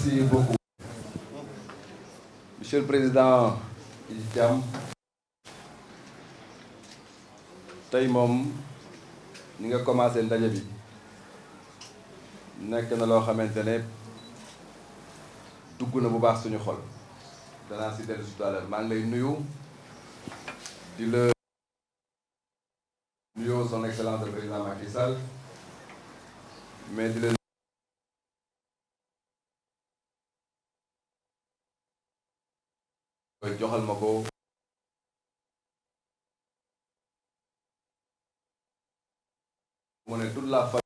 Merci beaucoup. Monsieur le Président Idi Thiam, tey moom ni nga commencé ndaje bi nekk na loo xamante ne dugg na bu baax suñu xol danaa si dellu tout à l'heure maa ngi lay nuyu di la nuyoo son excellence le président Macky Sall mais di la joxal ma ko mu ne toute la famille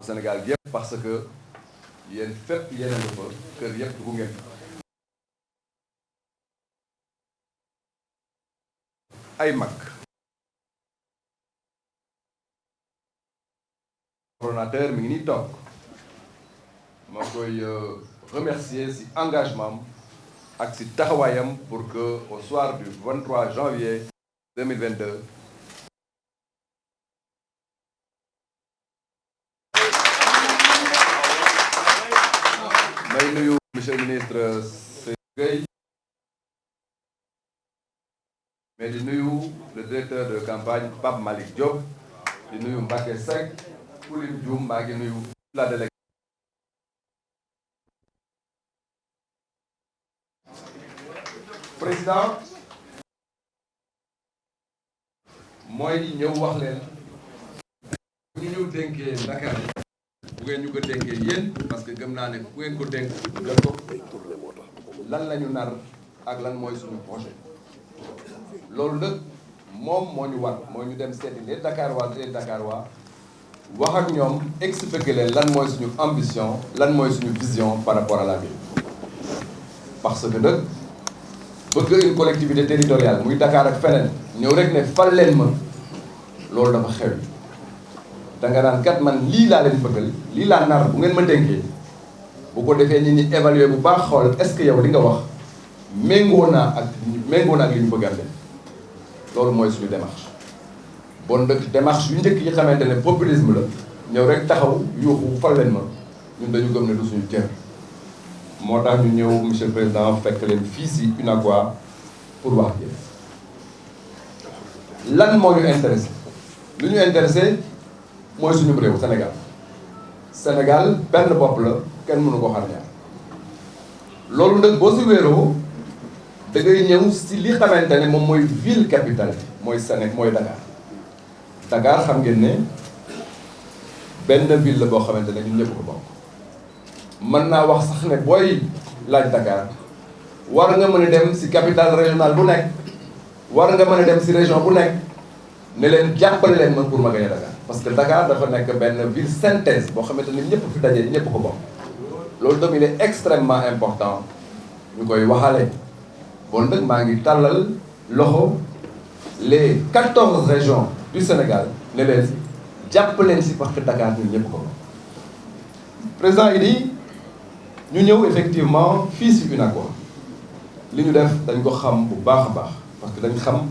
Sénégal yëpp parce que yéen fépp yeneen la fa kër yëpp dugg ngeen ay mag coordonnateur mi ngi nii toog ma koy remercier ci engagement ak ci taxawaayam pour que au soir du 23 janvier 2022 may nuyu monsieur le ministre Seydou Gueye mais di nuyu le directeur de campagne Pape Malick Diop di nuyu Mbacké Seck Koulim Dioum maa ngi nuyu la délégation président mooy ñëw wax leen bu ñu dénkee Dakar bu ngeen ñu ko dénkee yéen parce que gëm naa ne bu ngeen ko dénk jot ko lan la ñu nar ak lan mooy suñu projet loolu nag moom moo ñu war moo ñu dem seeti les Dakarois les Dakarois wax ak ñoom expliquer leen lan mooy suñu ambition lan mooy suñu vision par rapport à la ville parce que nag bëgg une collectivité territoriale muy Dakar ak feneen ñëw rek ne fal leen ma loolu dafa xew danga naan kat man lii laa leen bëggal lii laa nar bu ngeen ma dénkee bu ko defee nit ñi évaluer bu baax xool est-ce que yow li nga wax méngoo naa ak li ñu bëggal leen loolu mooy suñu démarche bon nag démarche yu njëkk yi xamante ne populisme la ñëw rek taxaw yuuxu fal leen ma ñun dañu gëm ne du suñu cër moo tax ñu ñëw monsieur le président fekk leen fii si UNACOIS pour wax ji lan moo ñu intéressé lu ñu intéressé mooy suñu réew Sénégal benn bopp la kenn mënu ko xar ñaar loolu nag boo si wéeroo da ngay ñëw si li xamante ne moom mooy ville capitale mooy mooy Dakar xam ngeen ne benn ville la boo xamante ne ñun ñëpp ko bokk mën naa wax sax ne booy laaj Dakar war nga mën a dem si capitale régionale bu nekk war nga mën a dem si région bu nekk ne leen jàppale leen ma pour ma gagner Dakar parce que Dakar dafa nekk benn ville synthèse boo xamante ne ñëpp fi daje ñëpp ko bokk loolu tamit il est extrêmement important ñu koy waxale bon nag maa ngi tàllal loxo les 14 régions du Sénégal ne leen jàpp leen si parce que Dakar ñun ñëpp ko bokk président Idi ñu ñëw effectivement fii si UNACOIS li ñu def dañ ko xam bu baax a baax parce que dañ xam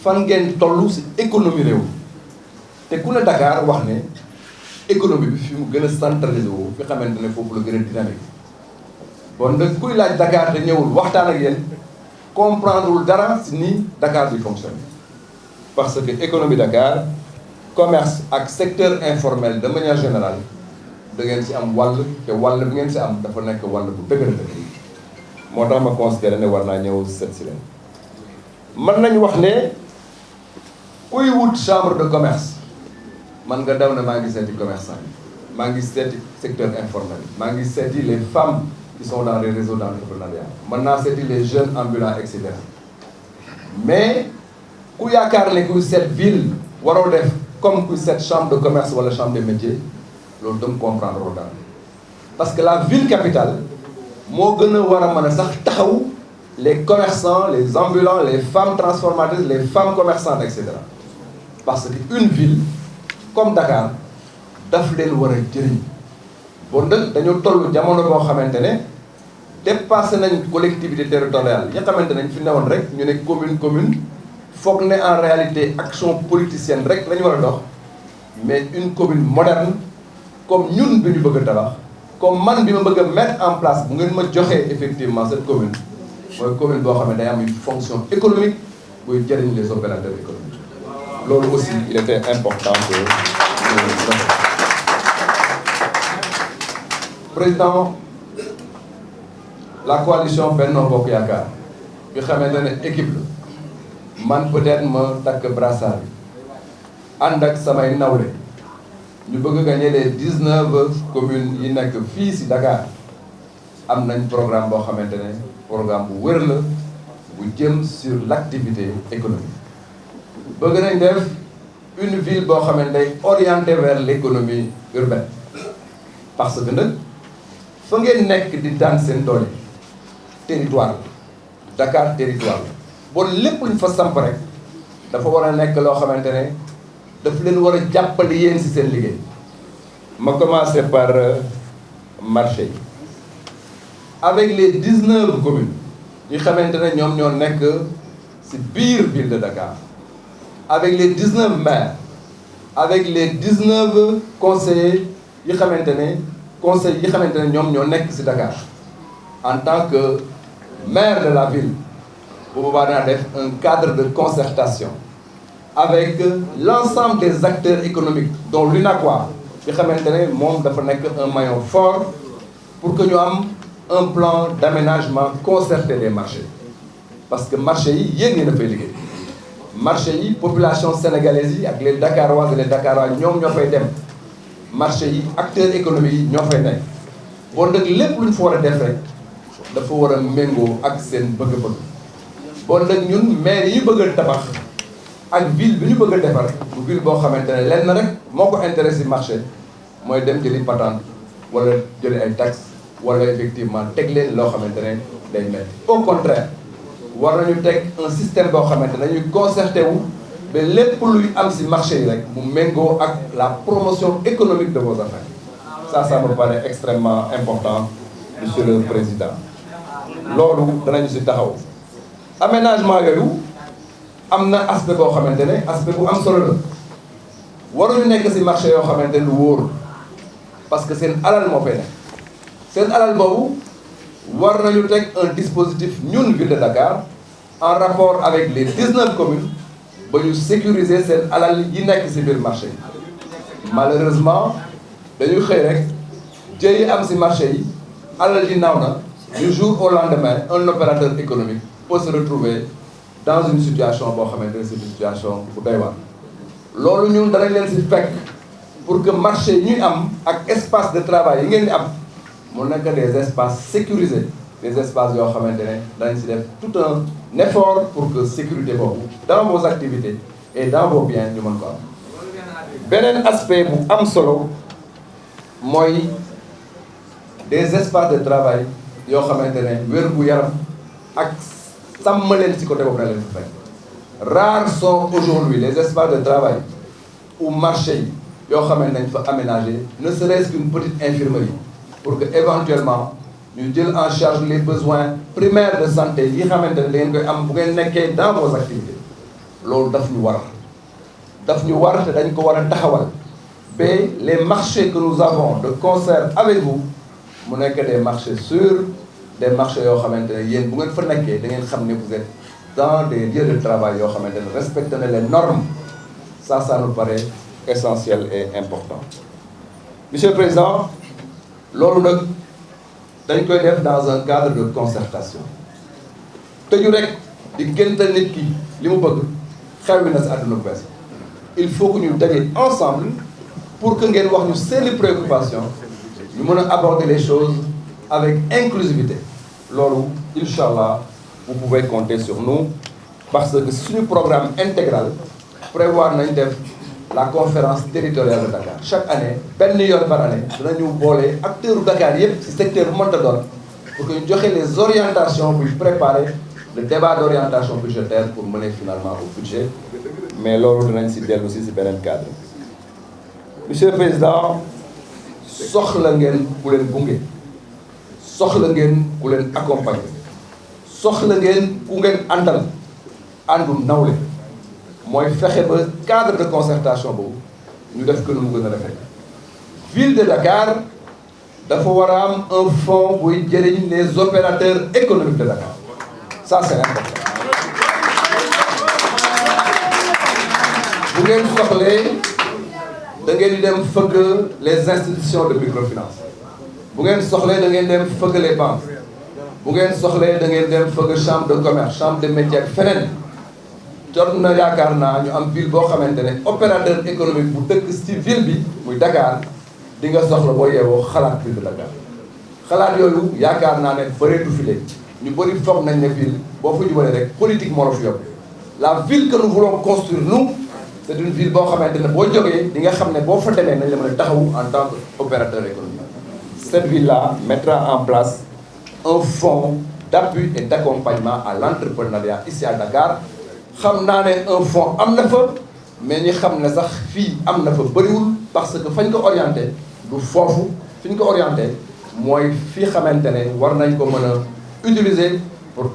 fan ngeen toll si économie réew te ku ne Dakar wax ne économie bi fi mu gën a centralisé wu fi xamante ne foofu la gën a dynamique bon nag kuy laaj Dakar te ñëwul waxtaan ak yéen comprendrewul dara si ni Dakar di fonctionne parce que économie Dakar commerce ak secteur informel de manière générale da ngeen ci am wàll te wàll bi ngeen ci am dafa nekk wàll bu dëgër moo tax ma considéré ne war naa ñëw seet si leen mën nañu wax ne kuy wut chambre de commerce man nga daw ne maa ngi seeti commerçant yi maa ngi seeti secteur informel maa ngi seeti les femmes qui sont dans les réseaux d'entrepreneuriat mën naa seeti les jeunes ambulants et cetera mais ku yaakaar ne kuy seet ville waroo def comme kuy seet chambre de commerce wala chambre de métier loolu dama comprendre loolu daal parce que la ville capitale moo gën a war a mën a sax taxaw les commerçants les ambulants les femmes transformatrices les femmes commerçantes et cetera parce que une ville comme Dakar daf leen war a jëriñ bon nag dañoo toll jamono boo xamante ne dépassé nañ collectivité territoriale yi xamante nañ fi newoon rek ñu ne commune foog ne en réalité action politicienne rek la ñu war a dox mais une commune moderne comme ñun bi ñu bëgg a tabax comme man bi ma bëgg a mettre en place bu ngeen ma joxee effectivement cette commune mooy commune boo xam ne day am une fonction économique buy jëriñ les opérateurs économiques loolu aussi il était important que président la coalition Benno Bokk Yaakaar bi xamante ne équipe la man peut-être ma takk brassard bi ànd ak samay nawle ñu bëgg gagner les 19 communes yi nekk fii ci Dakar am nañ programme boo xamante ne programme bu wër la bu jëm sur l'activité économique bëgg nañ def une ville boo xamante ne day orientée vers l'économie urbaine parce que nag fa ngeen nekk di daan seen doole territoire Dakar territoire bon lépp luñ fa samp rek dafa war a nekk loo xamante ne daf leen war a jàppale yéen ci seen liggéey ma commencer par marché yi avec les 19 communes yi xamante ne ñoom ñoo nekk ci biir ville de Dakar avec les 19 maires avec les 19 conseillers yi xamante ne ñoom ñoo nekk ci Dakar en tant que maire de la ville bu boobaa naa def un cadre de concertation avec l'ensemble des acteurs économiques dont l'UNACOIS bi xamante ne moom dafa nekk un maillon fort pour que ñu am un plan d'aménagement concerté des marchés parce que marché yi yéen ngeen a fay liggéey marché yi population sénégalaise yi ak les Dakarois et les Dakarois ñoom ñoo fay dem marché yi acteurs économiques yi ñoo fay nekk bon nag lépp lu ñu fa war a def rek dafa war a méngoo ak seen bëgg-bëgg bon nag ñun maire yi bëgg a tabax ak ville bi ñu bëgg a defar bu ville boo xamante ne lenn rek moo ko intéressé marché mooy dem jëli patente wala jëli ay taxes wala effectivement teg leen loo xamante ne day metti au contraire war nañu teg un système boo xamante ne dañuy concerté wu ba lépp luy am ci marché yi rek mu méngoo ak la promotion économique de vos affaires ça me paraît extrêmement important monsieur le président loolu danañu ci taxaw aménagement yooyu am na aspect boo xamante ne aspect bu am solo la waruñu nekk ci marché yoo xamante ne lu wóor parce que seen alal moo fay nekk seen alal boobu war nañu teg un dispositif ñun ville de Dakar en rapport avec les 19 communes ba ñu sécuriser seen alal yi nekk ci biir marché yi malheureusement dañuy xëy rek jëyi am ci marché yi alal yi naaw na du jour au lendemain un opérateur économique peut se retrouver dans une situation boo xamante ne c'est une situation bu doy waar loolu ñun danañ leen ci fekk pour que marché yi ñuy am ak espace de travail yi ngeen di am mu nekk des espaces sécurisés des espaces yoo xamante ne dañ ci def tout un effort pour que sécurité boobu dans vos activités et dans vos biens ñu mën ko am beneen aspect bu am solo mooy des espaces de travail yoo xamante ne wér gu yaram ak sàmm leen ci côté boobu na leen fekk rares sont aujourd'hui les espaces de travail ou marché yi yoo xamante nañ fa aménager ne serait-ce qu'une petite infirmerie pour que éventuellement ñu jël en charge les besoins primaires de santé yi xamante ne da ngeen koy am bu ngeen nekkee dans vos activités loolu daf ñu war te dañ ko war a taxawal ba les marchés que nous avons de concert avec vous mu nekk des marchés sûrs des marchés yoo xamante ne yéen bu ngeen fa nekkee da ngeen xam ne vous êtes dans des lieux de travail yoo xamante ne respecté na les normes ça nous paraît essentiel et important monsieur le président loolu nag dañ koy def dans un cadre de concertation tëju rek di gëntal nit ki li mu bëgg xewi na si àdduna bu bees il faut que ñu daje ensemble pour que ngeen wax ñu seeni préoccupation ñu mën a aborder les choses avec inclusivité loolu incha allah vous pouvez compter sur nous parce que suñu programme intégral prévoir nañ def la conférence territoriale de Dakar chaque année benn yoon par année dinañu boole acteurs Dakar yépp ci secteur bu mënta doon pour que ñu joxe les orientations pour préparer le débat d'orientation budgétaire pour mener finalement au budget mais loolu dinañ ci dellu ci beneen cadre monsieur le président soxla ngeen ku leen gunge soxla ngeen ku leen accompagner soxla ngeen ku ngeen àndal àndu nawle mooy fexe ba cadre de concertation boobu ñu def ko nu mu gën a rafet ville de Dakar dafa war a am un fonds buy jëriñ les opérateurs économiques de Dakar ça c'est important. bu ngeen soxlee da ngeen di dem fëgg les institutions de microfinance bu ngeen soxlee da ngeen dem fëgg les banques bu ngeen soxlee da ngeen dem fëgg chambre de commerce chambre de métier ak feneen jot na yaakaar naa ñu am ville boo xamante ne opérateur économique bu dëkk ci ville bi muy Dakar di nga soxla boo yeewoo xalaat ville de Dakar xalaat yooyu yaakaar naa ne bëreetu fi léegi ñu bëri foog nañ ne ville boo fa jubalee rek politique moo la fi yóbbu la ville que nous voulons construire nous c'est une ville boo xamante ne boo jógee di nga xam ne boo fa demee nañ la mën a taxawu en tant qu'opérateur économique. Cette ville-là mettra en place un fonds d'appui et d'accompagnement à l'entrepreneuriat ici à Dakar xam naa ne un fonds am na fa mais ñi xam ne sax fii am na fa bëriwul parce que fañ ko orienté du foofu fi ñu ko orienté mooy fii xamante ne war nañ ko mën a utiliser pour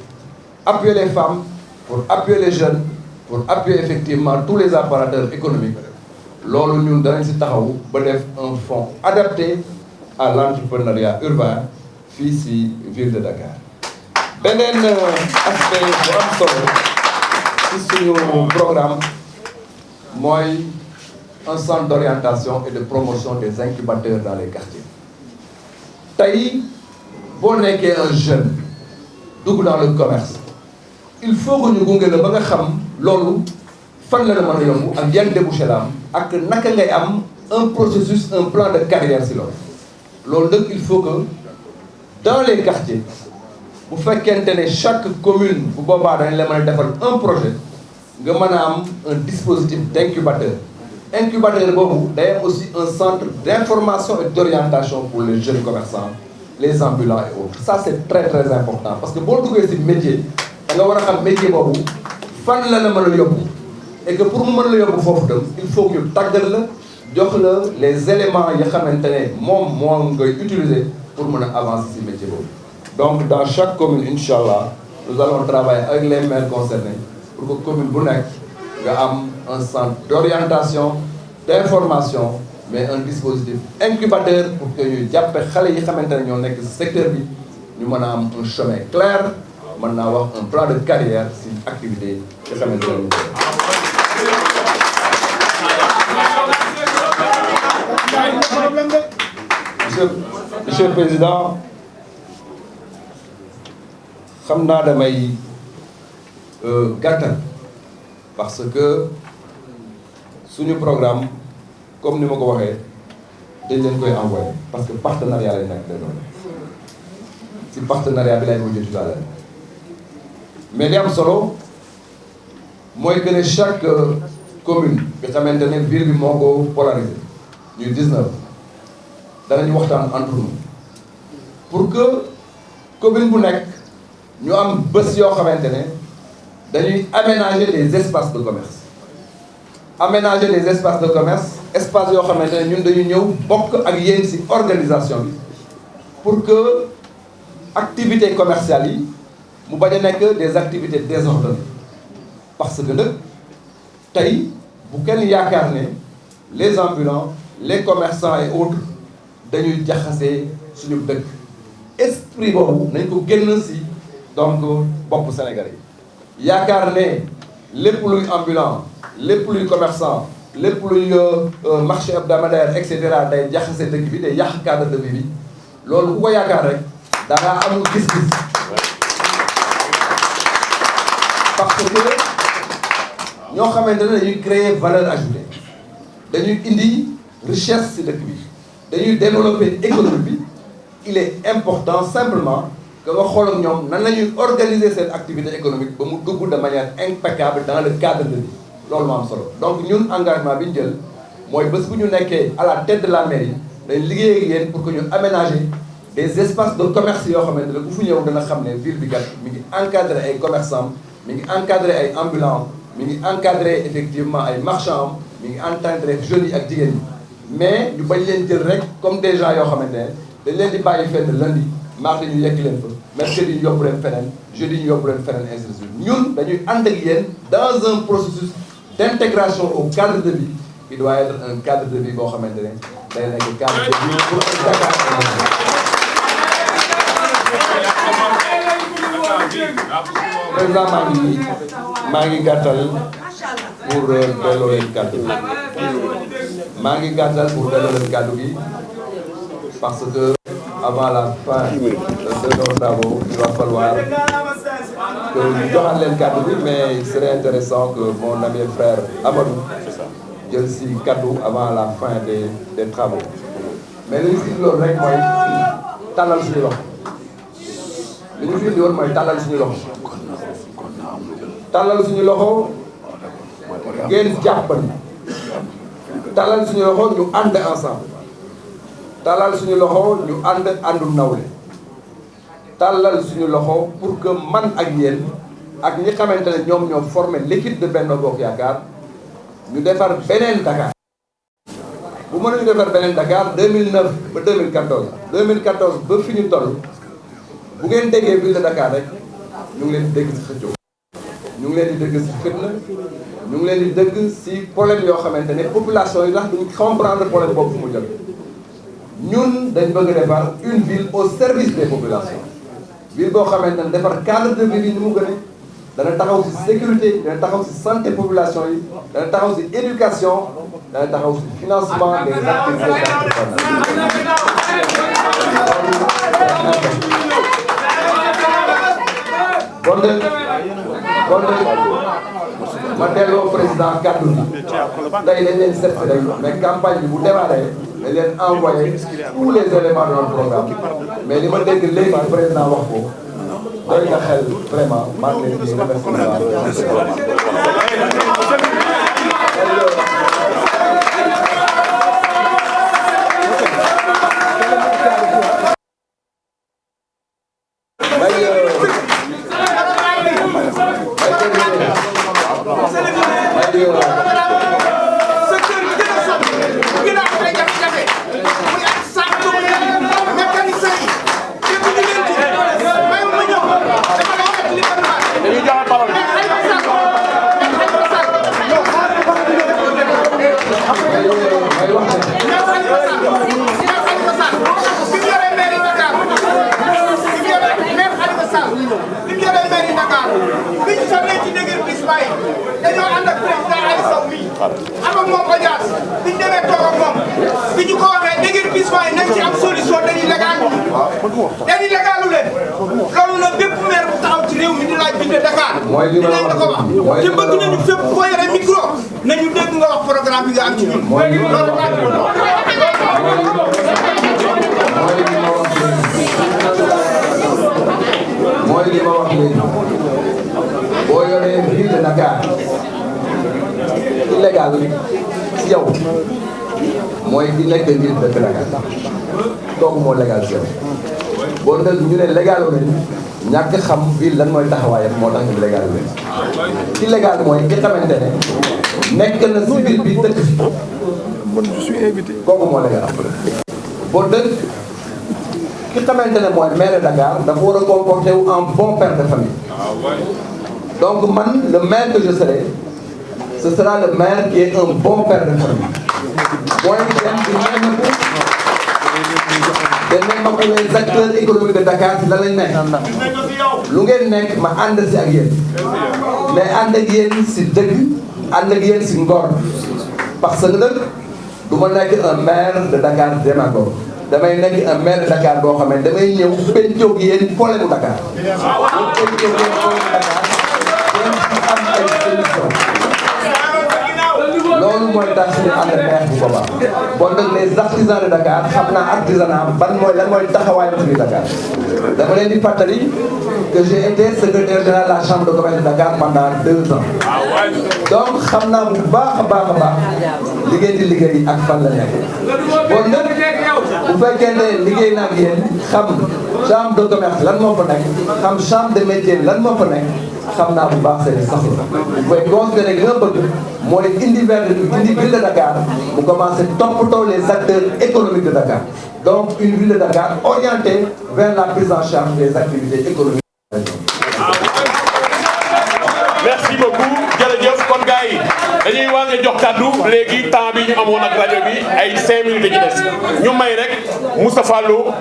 appuyer les femmes pour appuyer les jeunes pour appuyer effectivement tous les opérateurs économiques loolu ñun danañ ci taxaw ba def un fonds adapté à l'entrepreneuriat urbain fii ci ville de Dakar. beneen aspect bu am solo ci suñu programme mooy un centre d'orientation et de promotion des incubateurs dans les quartiers. tey boo nekkee un jeune dugg dans le commerce il faut que ñu gunge la ba nga xam loolu fan la mën a yomb ak yan débouché la am ak naka ngay am un processus un plan de carrière ci loolu nag il faut que dans les quartiers bu fekkente ne chaque commune bu boobaa dañ la mën a defal un projet nga mën a am un dispositif d'incubateur incubateur boobu day am aussi un centre d'information et d'orientation pour les jeunes commerçants les ambulants et autres ça c'est très très important parce que boo duggee ci métier da nga war a xam métier boobu fan la mën a yóbbu et que pour mu mën la yóbbu foofu tam il faut ñu tàggat la jox la les éléments yi xamante ne moom ngay utiliser pour mën a avancer ci métier boobu. donc dans chaque commune incha allah nous allons travailler avec les maires concernés pour que commune bu nekk nga am un centre d'orientation d'information mais un dispositif incubateur pour que ñu jàppe xale yi xamante ne ñoo nekk ci secteur bi ñu mën a am un chemin clair mën naa wax un plan de carrière ci activité yi xamante ne Monsieur le Président xam naa damay gàttal parce que suñu programme comme ni ma ko waxee dañ leen koy envoyer parce que partenariat lay nekk da doon ci partenariat bi lay ko jël tout à l'heure mais li am solo mooy que ne chaque commune bi xamante ne ville bi moo ko polarisé ñuy 19 danañu waxtaan entre nous pour que commune bu nekk ñu am bés yoo xamante ne dañuy aménager des espaces de commerce aménager des espaces de commerce espace yoo xamante ne ñun dañu ñëw bokk ak yéen ci organisation bi pour que activités commerciales yi mu bañ a nekk des activités désordonnées parce que nag tey bu kenn yaakaar ne les ambulants les commerçants et autres dañuy jaxase suñu dëkk esprit boobu nañ ko génn ci donc bopp Sénégalais yi yaakaar ne lépp luy ambulant lépp luy commerçant lépp luy marché hebdomadaire et cetera day jaxase dëkk bi day yàq cadre de vie bi loolu ku ko yaakaar rek da ngaa amul gis-gis parce que ñoo xamante ne dañuy créer valeur ajoutée dañuy indi richesse ci dëkk bi dañuy développer économie bi il est important simplement que nga xool ak ñoom nan la ñuy organiser seen activité économique ba mu dugg de manière impeccable dans le cadre de vie loolu moo am solo donc ñun engagement bi ñu jël mooy bés bu ñu nekkee à la tête de la mairie dañ liggéey ak yéen pour que ñu aménager des espaces de commerce yoo xamante ne ku fu ñëw dana xam ne ville bi kat mi ngi encadré ay commerçants mi ngi encadré ay ambulants mi ngi encadré effectivement ay marchands mi ngi encadré jeunes yi ak jigéen ñi mais ñu bañ leen jël rek comme des gens yoo xamante ne dañ leen di bàyyi fenn lundi mardi ñu yekk leen fa mercredi ñu yóbbu leen feneen jeudi ñu yóbbu leen feneen ainsi de suite ñun dañuy ànd ak yéen dans un processus d'intégration au cadre de vie qui doit être un cadre de vie boo xamante ne day nekk cadre de vie pour Dakar. président maa ngi gàttal pour delloo leen kàddu gi parce que avant la fin de nos travaux il va falloir que ñu joxaat leen kàddu gi, mais il serait intéressant que mon ami et frère Amadou jël si kàddu avant la fin des travaux. mais li ñu fi loolu rek mooy tàllal suñu loxo li ñu fi indi woon mooy tàllal suñu loxo ngeen jàppal tàllal suñu loxo ñu ànd ensemble tàllal suñu loxo ñu àndu nawle tàllal suñu loxo pour que man ak yéen ak ñi xamante ne ñoom ñoo formé l'équipe de Benno Bokk Yaakaar ñu defar beneen Dakar. bu mënuñu defar beneen Dakar 2009 ba 2014 ba fi ñu toll bu ngeen déggee ville de Dakar rek ñu ngi leen di dégg ci xëccoo ñu ngi leen di dégg ci fitna ñu ngi leen di dégg ci problème yoo xamante ne population yi tax duñu comprendre problème boobu fu mu jël ñun dañ bëgg defar une ville au service des populations ville boo xamante ne defar cadre de vie yi ni mu gën a dana taxaw ci sécurité dana taxaw ci santé population yi dana taxaw ci éducation dana taxaw ci financement des activités kon ma delloo président kaddu gi tey dañ leen seet rek mais campagne bi bu démarré dañ leen envoyé tous les éléments de notre programme mais li ma dégg léegi président wax ko doy na xel vraiment maa ngi leen di remercier. dañoo ànd ak président Aliou Sow mii am ak moom audience bi ñu demee toog ak moom bi ñu ko waxee déguerpissement yi nañ ci am solution dañuy légalu leen loolu nag bépp maire bu taxaw ci réew mi di laaj ville de Dakar dinañ la ko wax te bëgg nañu fépp boo yore micro nañu dégg nga wax programme bi nga am ci ñun loolu laaj mooy li ma wax léegi boo yoree ville de Dakar illégal ci yow mooy di nekk ville de Dakar kooku moo légal ci yow boo dëgg ñu ne légal leen ñàkk xam ville lan mooy taxawaayam moo tax ñu légal leen ci légal mooy ki xamante ne nekk na ci ville bi dëkk fi kooku moo légal boo dëgg ki xamante ne mooy maire de Dakar dafa war a comporter wu en bon père de famille donc man le maire que je serai ce sera le maire qui est un bon père de famille mooy dem di nemmeeku les acteurs économiques de Dakar ci lan lañ nekk lu ngeen nekk ma ànd si ak yéen mais ànd ak yéen si dëgg ànd ak yéen si ngor parce que nag du ma nekk un maire de Dakar démagogue damay nekk un maire de Dakar boo xam ne damay ñëw pencoog yéen problème mu Dakar loolu mooy tax suñu ànd neex bu boobaa bon nag les artisans de Dakar xam naa artisanat ban mooy lan mooy taxawaayam ci Dakar dama leen di fàttali que j'ai été secrétaire général de la chambre de commerce de Dakar pendant 2 ans donc xam naa bu baax a baax liggéey di liggéey ak fan la nekk bon nag bu fekkee ne liggéey naa ak yéen xam chambre de commerce lan moo fa nekk xam chambre de métier lan moo fa nekk xam naa bu baax seen soxla bu koy considéré li nga bëgg mooy indi ville de Dakar mu commencé toppatoo les acteurs économiques de Dakar donc une ville de Dakar orientée vers la prise en charge des activités économiques. Merci beaucoup jërëjëf kon gars yi dañuy leen jox kàddu léegi temps bi ñu amoon ak rajo bi ay 5 minutes ci des ñu may rek Moustapha Lo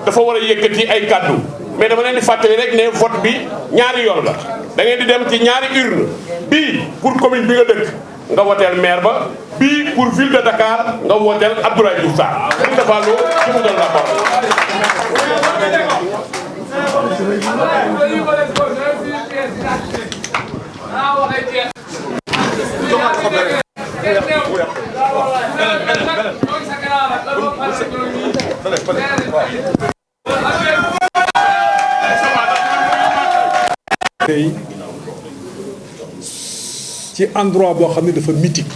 dafa war a yëkkati ay kàddu mais dama leen di fàttali rek ne vote bi ñaari yoon la da ngeen di dem ci ñaari urne bii pour commune bi nga dëkk nga woteel maire ba bii pour ville de Dakar nga woteel Abdoulaye Diouf Sarr Moustapha Lo ci mu doon la parole. tey ci endroit boo xam ne dafa mythique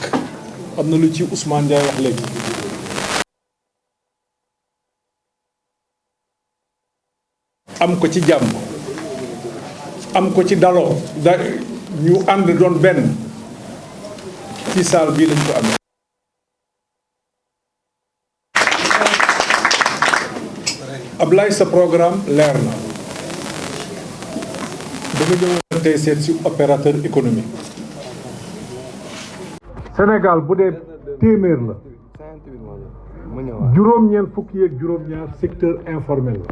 am na lu ci Ousmane Ndiaye wax léegi am ko ci jàmm am ko ci daloo da ñu ànd doon benn ci salle bii lañ ko amee Ablaye sa programme leer na dama ñëwoon tey seet si opérateur économique Sénégal bu dee téeméer la juróom-ñeent fukki ak juróom-ñaar secteur informel la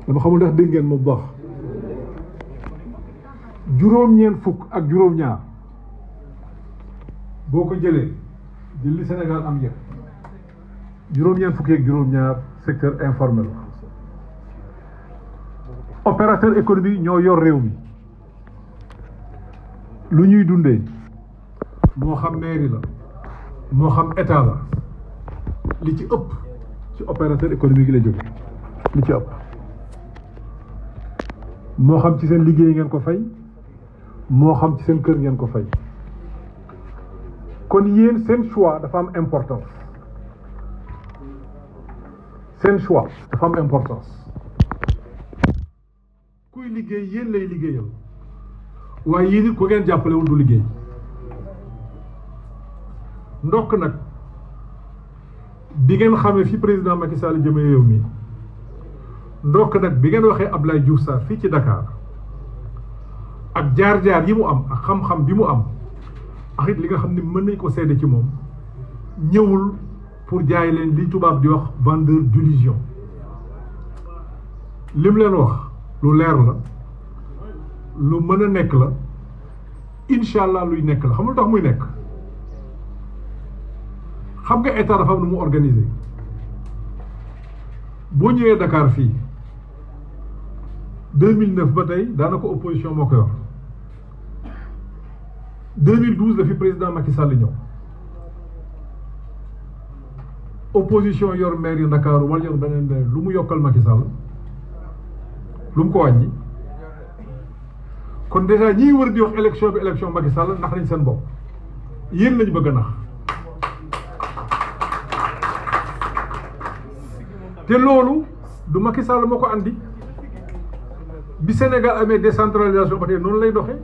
dama xamul ndax dégg ngeen ma bu baax juróom-ñeent fukk ak juróom-ñaar boo ko jëlee jël li Sénégal am yëpp juróom-ñeent fukki ak juróom-ñaar secteur informel la opérateur économique ñoo yor réew mi lu ñuy dundee moo xam mairie la moo xam état la li ci ëpp ci opérateur économique yi la jóge li ci ëpp moo xam ci seen liggéey ngeen ko fay moo xam ci seen kër ngeen ko fay kon yéen seen choix dafa am importance seen choix dafa am importance kuy liggéey yéen lay liggéeyal waaye yéen it ko ngeen jàppalewul du liggéey ndokk nag bi ngeen xamee fi président Macky Sall jëmee réew mi ndokk nag bi ngeen waxee Abdoulaye Diouf Sarr fii ci Dakar ak jaar-jaar yi mu am ak xam-xam bi mu am ak it li nga xam ne mën nañ ko seede ci moom ñëwul pour jaay leen li tubaab di wax vendeur d'illusion lim leen wax lu leer la lu mën a nekk la incha allah luy nekk la xam nga lu tax muy nekk xam nga état dafa am nu mu organisé boo ñëwee Dakar fii 2009 ba tey daanaka opposition moo ko yor 2012 la fi président Macky Sall ñëw opposition yor maire yu Dakar wala yor beneen maire lu mu yokkal Macky Sall lu mu ko wàññi kon déjà ñiy wër di wax élection bi élection Macky Sall nax nañ seen bopp yéen lañu bëgg a nax te loolu du Macky Sall moo ko andi bi Sénégal amee décentralisation ba tey noonu lay doxee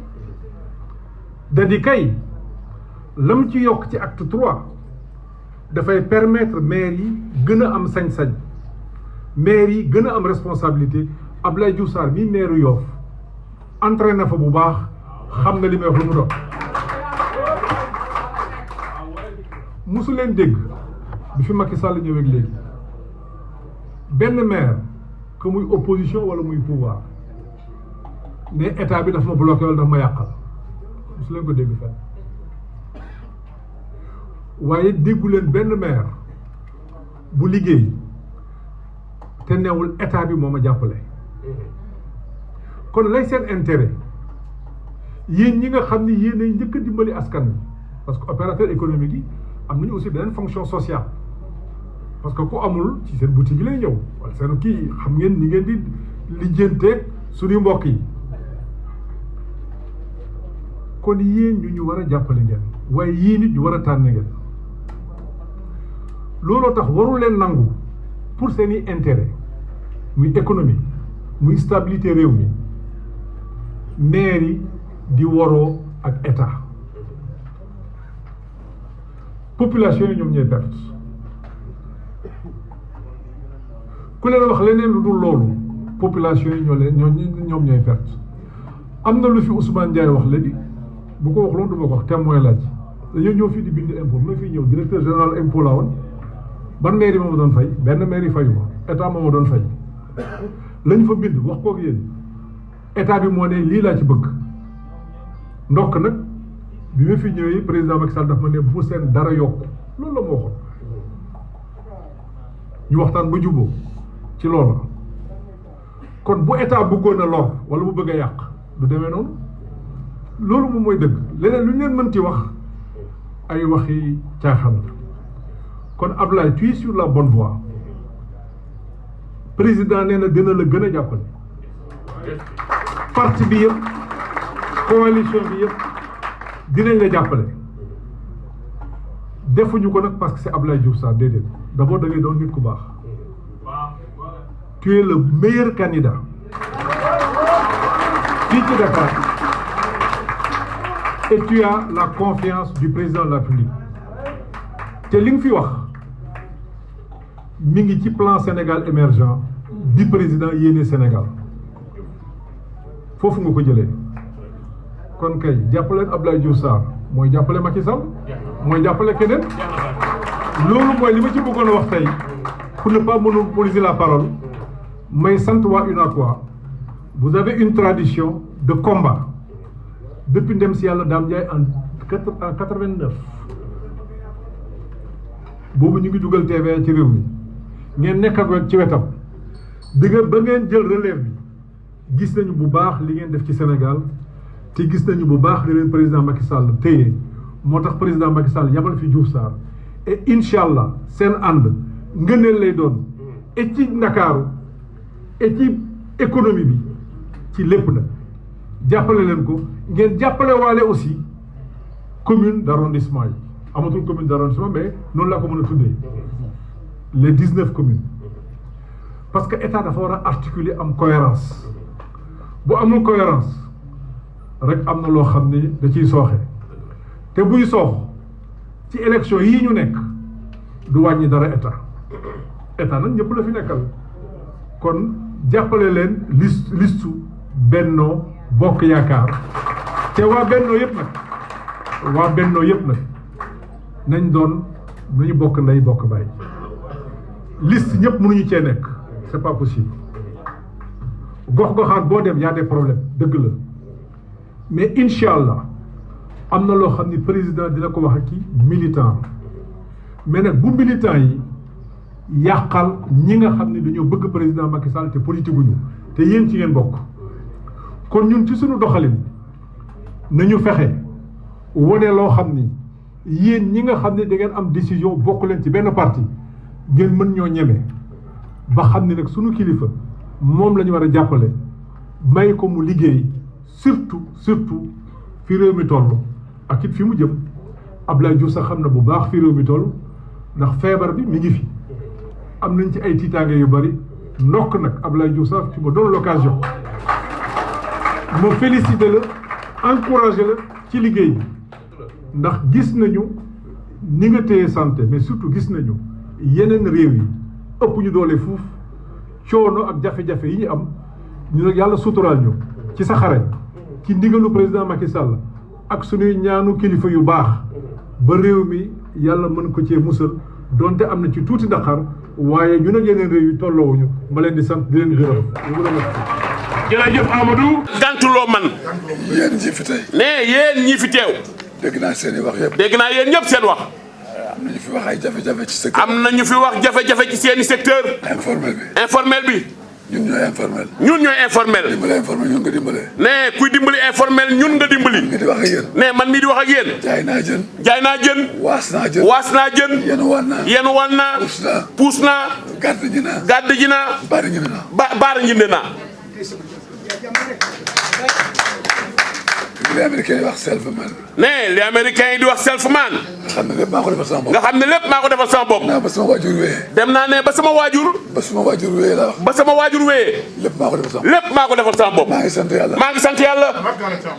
da di kay lam ci yokk ci acte 3 dafay permettre maire yi gën a am sañ-sañ maire yi gën a am responsabilité Abdoulaye Diouf Sarr mii maire Yoff entraîné na fa bu baax xam na li may wax lu mu doon musu leen dégg bi fi Macky Sall ñëwee léegi benn maire que muy opposition wala muy pouvoir ne état bi dafa ma bloqué wala dafa ma yàqal musu leen ko dégg fenn waaye déggu leen benn maire bu liggéey te neewul état bi moo ma jàppale kon lay seen intérêt yéen ñi nga xam ni yéen ay njëkk a dimbali askan wi parce que opérateur économique yi am nañu aussi beneen fonction sociale parce que ku amul ci seen boutique yi lay ñëw wala seen kii xam ngeen ni ngeen di lijjanteeg suñu mbokk yi kon yéen ñu war a jàppale ngeen waaye yéen it ñu war a tànn ngeen looloo tax warul leen nangu pour seeni intérêt muy économie muy stabilité réew mi maire yi di waroo ak état population yi ñoom ñooy perte ku leen wax leneen lu dul loolu population yi ñoom ñooy perte am na lu fi Ousmane Ndiaye wax léegi bu ko wax loolu du ma ko wax témoin laaj dañoo ñëw fii di bind impôt ma fii ñëw directeur général impôt laa woon ban mairie moo ma doon fay benn mairie fayu ma état moo ma doon fay lañ fa bind wax koog yéen état bi moo ne lii laa ci bëgg ndokk nag bi ma fi ñëwee président Macky Sall daf ma ne bu seen dara yokk loolu la ma waxoon ñu waxtaan ba juboo ci loolu kon bu état bëggoon a lor wala bu bëgg a yàq du demee noonu loolu moom mooy dëgg leneen lu ñu leen mën ci wax ay waxi caaxaan kon Ablaye tu es sur la bonne voie président nee na dina la gën a jàppale parti bi yëpp coalition bi yëpp dinañ la jàppale defuñu ko nag parce que c'est Ablaye Diouf Sarr déedéet d'abord da ngay doon nit ku baax tu es le meilleur candidat fii ci Dakar et tu as la confiance du président de la République te li nga fi wax mi ngi ci plan Sénégal émergent di président yéene Sénégal foofu nga ko jëlee kon kay jàppaleen Abdoulaye Diouf Sarr mooy jàppale Macky Sall mooy jàppale keneen loolu mooy li ma ci bëggoon a wax tey pour ne pas monopoliser la parole may sant waa UNACOIS vous avez une tradition de combat depuis ndem si yàlla Dame Ndiaye en 89 boobu ñu ngi dugal TVA ci réew mi ngeen nekk ak ci wetam di nga ba ngeen jël relève bi gis nañu bu baax li ngeen def ci Sénégal te gis nañu bu baax li leen président Macky Sall téye moo tax président Macky Sall yabal fi Diouf Sarr et incha allah seen ànd ngëneel lay doon et ci Ndakaaru et ci économie bi ci lépp nag jàppale leen ko ngeen jàppale waale aussi commune d'arrondissement yi amatul commune d'arrondissement mais noonu laa ko mën a tuddee les 19 communes parce que état dafa war a articuler am cohérence bu amul cohérence rek am na loo xam ne da ciy sooxe te buy soox ci élection yii ñu nekk du wàññi dara état nag ñëpp la fi nekkal kon jàppale leen listu Benno Bokk Yaakaar te waa Benno yëpp nag nañ doon nañu bokk ndey bokk bàyyi liste ñëpp mënuñu cee nekk c'est pas possible gox-goxaat boo dem y a des problèmes dëgg la mais incha allah am na loo xam ni président dina ko wax ak ki militant mais nag bu militant yi yàqal ñi nga xam ne dañoo bëgg président Macky Sall te politique guñu te yéen ci ngeen bokk kon ñun ci suñu doxalin nañu fexe wone loo xam ni yéen ñi nga xam ne da ngeen am décision bokk leen ci benn parti ngeen mën ñoo ñeme ba xam ne nag suñu kilifa moom la ñu war a jàppale may ko mu liggéey surtout fi réew mi toll ak it fi mu jëm Abdoulaye Diouf sax xam na bu baax fi réew mi toll ndax feebar bi mi ngi fi am nañ ci ay tiitaange yu bari ndokk nag Abdoulaye Diouf sax tu me donnes l'occasion ma féliciter la encourager la ci liggéey bi ndax gis nañu ni nga téye santé mais surtout gis nañu yeneen réew yi ëpp ñu doole fuuf coono ak jafe-jafe yi ñu am ñu nag yàlla suturaal ñu ci sa xarañ ci ndigalu président Macky Sall ak suñuy ñaanu kilifa yu baax ba réew mi yàlla mën ko cee musal donte am na ci tuuti naqar waaye ñu nag yeneen réew yi tolloowuñu ma leen di sant di leen gërëm. jërëjëf Amadou. gantuloo man. yéen ñi fi tey. ne yéen ñi fi teew. dégg naa seen i wax yëpp. dégg naa yéen ñëpp seen wax. am na ñu fi wax ay jafe-jafe ci secteur. am na ñu fi wax jafe-jafe ci seeni secteur. informel bi. ñun ñooy informel. ñun ñooy informel. dimbale informel ñun nga dimbale. ne kuy dimbali informel ñun nga dimbali. nga di wax ak yéen. ne man mii di wax ak yéen. jaay naa jën. jaay naa jën. waas naa jën. waas naa jën. yenu wan naa. yenu wan naa. puus naa. puus naa. gàdd ji naa. gàdd ji naa. baari njënd naa. baara njënd naa. li américain yi wax self-made. ne li américain yi di wax self-made. nga xam ne lépp maa ko defal sama bopp. nga xam ne lépp maa ko defal sama bopp. naa ba sama waajur wéyee. dem naa ne ba sama waajur. ba sama waajur wéyee laa wax. ba sama waajur wéyee. lépp maa ko defal sama bopp. lépp maa ko defal sama bopp. maa ngi sant yàlla. maa ngi sant yàlla.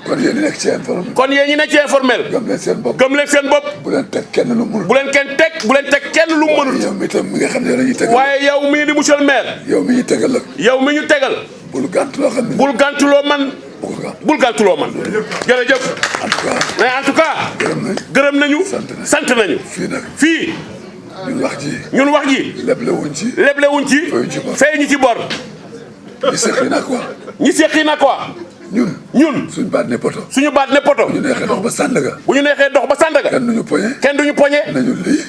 kon yéen ñi nekk ci informel. kon yéen ñi nekk ci informel. gëm leen seen bopp. gëm leen seen bopp. bu leen teg kenn lu mu mënul. bu leen kenn teg bu leen teg kenn lu mu mënul. yow mi tam mi nga xam ne yow la ñuy tegal. waaye yow mii di monsieur le maire. yow mi ñu tegal la. yow mi ñu tegal. bul gànt loo xam ne. bul gàntuloo man. bu bul gàntuloo man jërëjëf mais en tout cas gërëm nañu sant nañu fii ñun wax ji leble wuñ ci fay ñu ci bor ñi seqi na quoi ñun suñu baat ne poto bu ñu neexee dox ba Sandaga kenn duñu poñe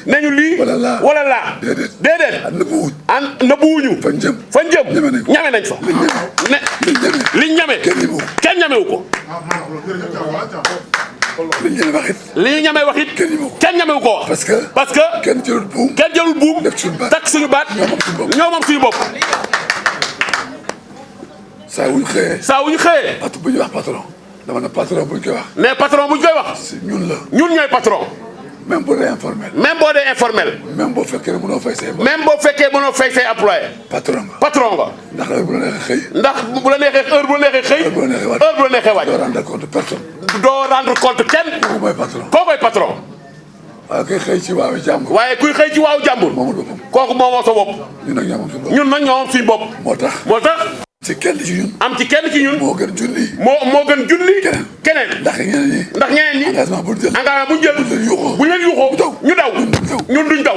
nañu lii wala laa déedéet nëbbuwuñu fañ jëm ñame nañ fa liñ ñame kenn ñamewu ko li ñu ñamee wax it kenn ñamewu ko wax parce que kenn jëlul buum takk suñu baat ñoo moom suñu bopp saa wu ñu xëyee patron bu ñuy wax patron dama ne patron bu ñu koy wax ne patron bu ñu koy wax ñun ñooy patron même boo dee informel même boo fekkee mënoo fay say employé patron nga ndax heure bu la neexee xëy ndax bu la neexee heure bu la neexee xëy heure bu la neexee wàcc doo rendre compte personne doo rendre compte kenn koo koy patron waaye kuy xëy ci waawu jàmbur kuy xëy ci waawu jàmbur kooku moomoo sa bopp ñun nag ñoo moom suñu bopp moo tax am ci kenn ci ñun moo gën junni keneen ndax ñeneen ñi engagement bu ñu jël bu ñu leen yuuxoo ñu daw ñun duñ daw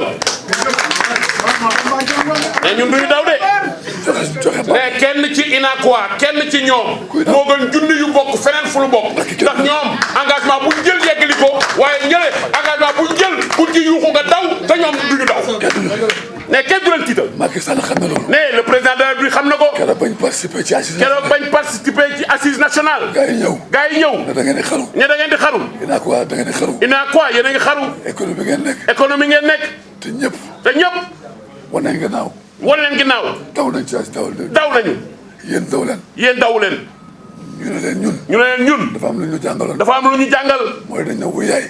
mais ñun duñu daw de mais kenn ci UNACOIS kenn ci ñoom moo gën junni yu bokk feneen fu lu bokk ndax ñoom engagement bu ñu jël yeggali ko waaye ñële engagement bu ñu jël bu ci yuuxu nga daw te ñoom duñu daw ne kenn du leen tiital. Macky Sall xam na loolu. ne le président de la République xam na ko. keroog bañ participer ci assise nationale. gaa yi ñëw. ne da ngeen di xaru. UNACOIS da ngeen di xaru. UNACOIS yéen a ngi xaru. économie ngeen nekk. te ñëpp. wan nañ ginnaaw. daw nañu. yéen daw leen. ñu ne leen ñun. dafa am lu ñu jàngal. mooy dañ ne wuyaay.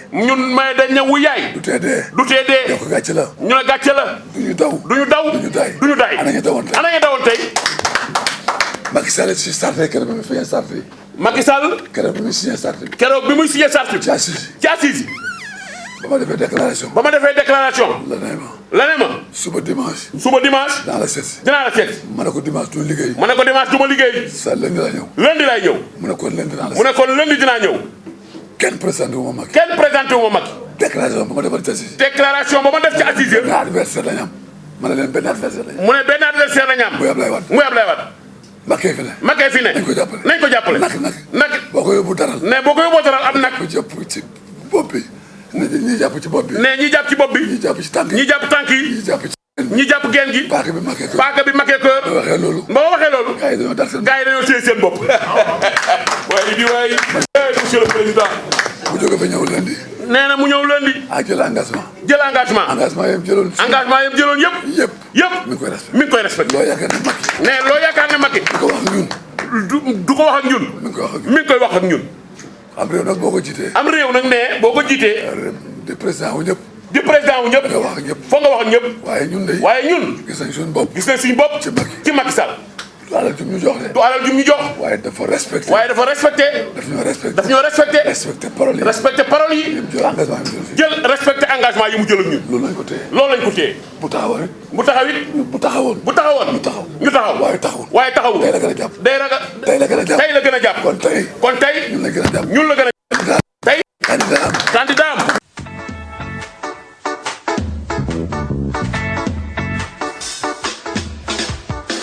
du tee dee. yokk gàcce la. ñu ne gàcce la. duñu daw. ana ñu dawoon tey. Macky Sall si starté keroog bi mu signé starté. Macky Sall. keroog bi muy signé starté. ci assise. ba ma defee déclaration. la ne ma. suba dimanche. dinaa la seet. ma ne ko dimanche du ma liggéey. sa lundi laa ñëw. mu ne kon lundi dinaa ñëw. kenn présenté wu ma Macky. déclaration ba ma def ci assise. benn adversaire lañ am. ma ne leen benn adversaire lañ am. muy Ablaye Wade. Macky fi ne. nañ ko jàppale. nag boo ko yóbbu daral. am nag. ko jàpp ci bopp bi. ñi jàpp ci bopp bi. ñi jàpp ci tànk yi. ñi jàpp geen gi. paaka bi makkee kër. ba waxee loolu. gars yi dañoo téye seen bopp. waaye monsieur le président. mu jóge fa ñëw lundi. nee na mu ñëw lundi. jël engagement. engagement yëpp jëloon yëpp. mi ngi koy respecté. loo yaakaar ne Macky. du ko wax ak ñun. mi ngi koy wax ak ñun. am réew nag boo ko jiitee. di président wu ñëpp. foo nga wax ak ñëpp. waaye ñun. gis nañ suñu bopp. ci Macky Sall. du alal jum ñu jox. waaye dafa respecté. daf ñoo respecté. respecté parole yi. respecté engagement yi mu jël ak ñun. loolu lañ ko téye. bu taxawoon. ñu taxaw. waaye taxawul. tey la gën a jàpp. kon tey ñun la gën a jàpp.